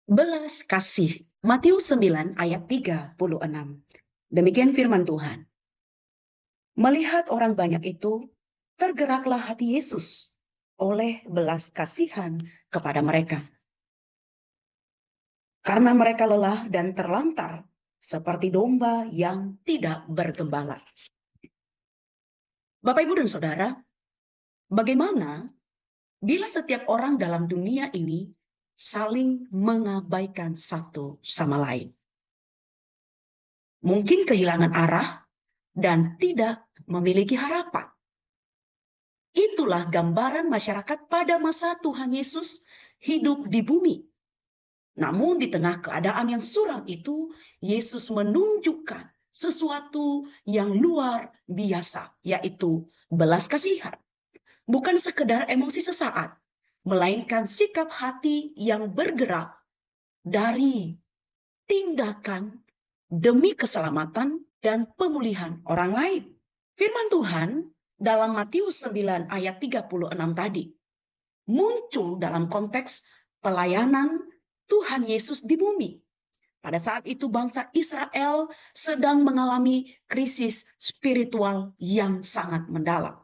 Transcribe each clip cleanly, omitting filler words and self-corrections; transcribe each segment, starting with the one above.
Belas kasih. Matius 9 ayat 36. Demikian firman Tuhan. Melihat orang banyak itu, tergeraklah hati Yesus oleh belas kasihan kepada mereka. Karena mereka lelah dan terlantar seperti domba yang tidak bergembala. Bapak, Ibu, dan Saudara, bagaimana bila setiap orang dalam dunia ini saling mengabaikan satu sama lain? Mungkin kehilangan arah dan tidak memiliki harapan. Itulah gambaran masyarakat pada masa Tuhan Yesus hidup di bumi. Namun di tengah keadaan yang suram itu, Yesus menunjukkan sesuatu yang luar biasa, yaitu belas kasihan. Bukan sekedar emosi sesaat, melainkan sikap hati yang bergerak dari tindakan demi keselamatan dan pemulihan orang lain. Firman Tuhan dalam Matius 9 ayat 36 tadi muncul dalam konteks pelayanan Tuhan Yesus di bumi. Pada saat itu bangsa Israel sedang mengalami krisis spiritual yang sangat mendalam.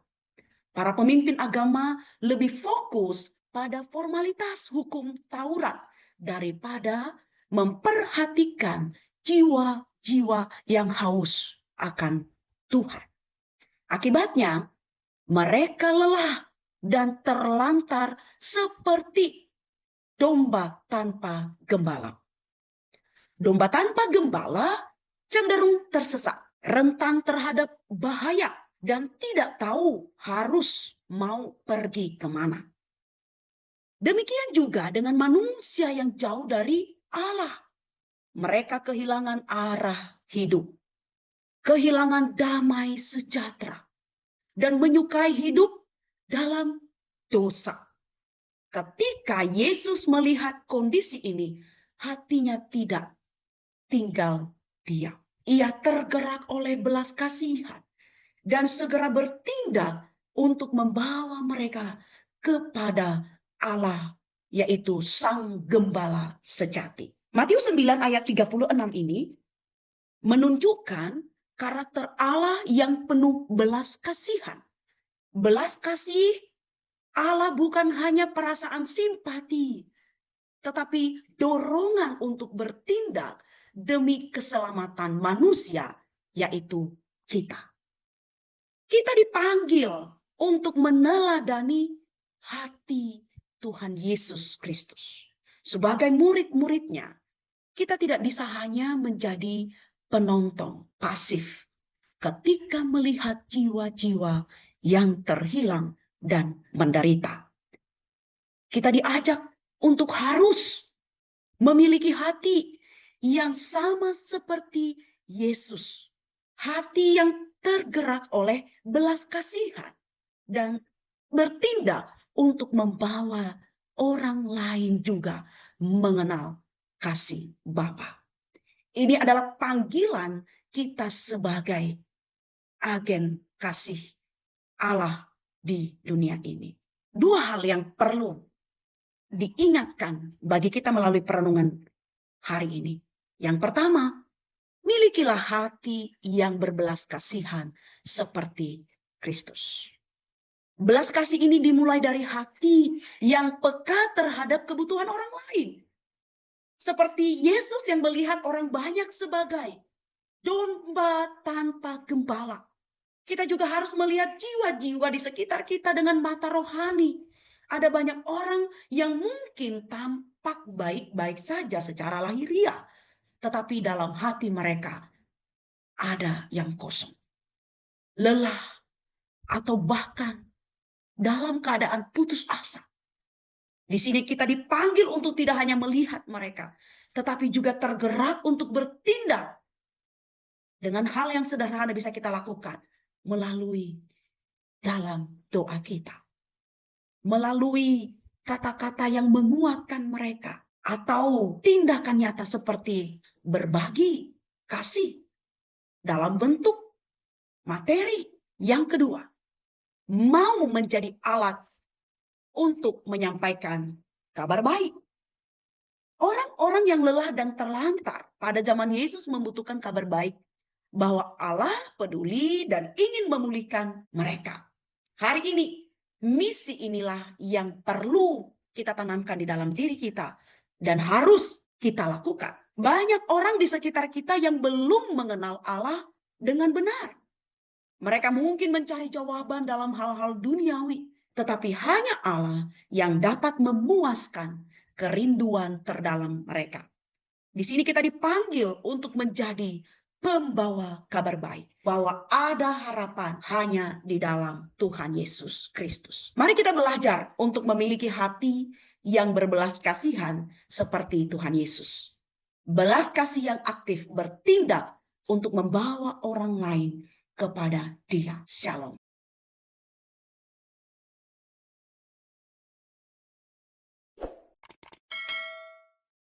Para pemimpin agama lebih fokus pada formalitas hukum Taurat daripada memperhatikan jiwa-jiwa yang haus akan Tuhan. Akibatnya, mereka lelah dan terlantar seperti domba tanpa gembala. Domba tanpa gembala cenderung tersesat, rentan terhadap bahaya, dan tidak tahu harus mau pergi kemana. Demikian juga dengan manusia yang jauh dari Allah. Mereka kehilangan arah hidup, kehilangan damai sejahtera, dan menyukai hidup dalam dosa. Ketika Yesus melihat kondisi ini, hatinya tidak tinggal diam. Ia tergerak oleh belas kasihan dan segera bertindak untuk membawa mereka kepada Allah, yaitu Sang Gembala sejati. Matius 9 ayat 36 ini menunjukkan karakter Allah yang penuh belas kasihan. Belas kasih Allah bukan hanya perasaan simpati, tetapi dorongan untuk bertindak demi keselamatan manusia, yaitu kita. Kita dipanggil untuk meneladani hati Tuhan Yesus Kristus. Sebagai murid-muridnya, kita tidak bisa hanya menjadi penonton pasif ketika melihat jiwa-jiwa yang terhilang dan menderita. Kita diajak untuk harus memiliki hati yang sama seperti Yesus. Hati yang tergerak oleh belas kasihan dan bertindak untuk membawa orang lain juga mengenal kasih Bapa. Ini adalah panggilan kita sebagai agen kasih Allah di dunia ini. Dua hal yang perlu diingatkan bagi kita melalui perenungan hari ini. Yang pertama, milikilah hati yang berbelas kasihan seperti Kristus. Belas kasih ini dimulai dari hati yang peka terhadap kebutuhan orang lain. Seperti Yesus yang melihat orang banyak sebagai domba tanpa gembala. Kita juga harus melihat jiwa-jiwa di sekitar kita dengan mata rohani. Ada banyak orang yang mungkin tampak baik-baik saja secara lahiriah, tetapi dalam hati mereka ada yang kosong, lelah, atau bahkan dalam keadaan putus asa. Di sini kita dipanggil untuk tidak hanya melihat mereka, tetapi juga tergerak untuk bertindak dengan hal yang sederhana bisa kita lakukan melalui dalam doa kita, melalui kata-kata yang menguatkan mereka, atau tindakan nyata seperti berbagi kasih dalam bentuk materi. Yang kedua, mau menjadi alat untuk menyampaikan kabar baik. Orang-orang yang lelah dan terlantar pada zaman Yesus membutuhkan kabar baik bahwa Allah peduli dan ingin memulihkan mereka. Hari ini, misi inilah yang perlu kita tanamkan di dalam diri kita dan harus kita lakukan. Banyak orang di sekitar kita yang belum mengenal Allah dengan benar. Mereka mungkin mencari jawaban dalam hal-hal duniawi, tetapi hanya Allah yang dapat memuaskan kerinduan terdalam mereka. Di sini kita dipanggil untuk menjadi pembawa kabar baik, bahwa ada harapan hanya di dalam Tuhan Yesus Kristus. Mari kita belajar untuk memiliki hati yang berbelas kasihan seperti Tuhan Yesus. Belas kasih yang aktif bertindak untuk membawa orang lain kepada Dia. Shalom.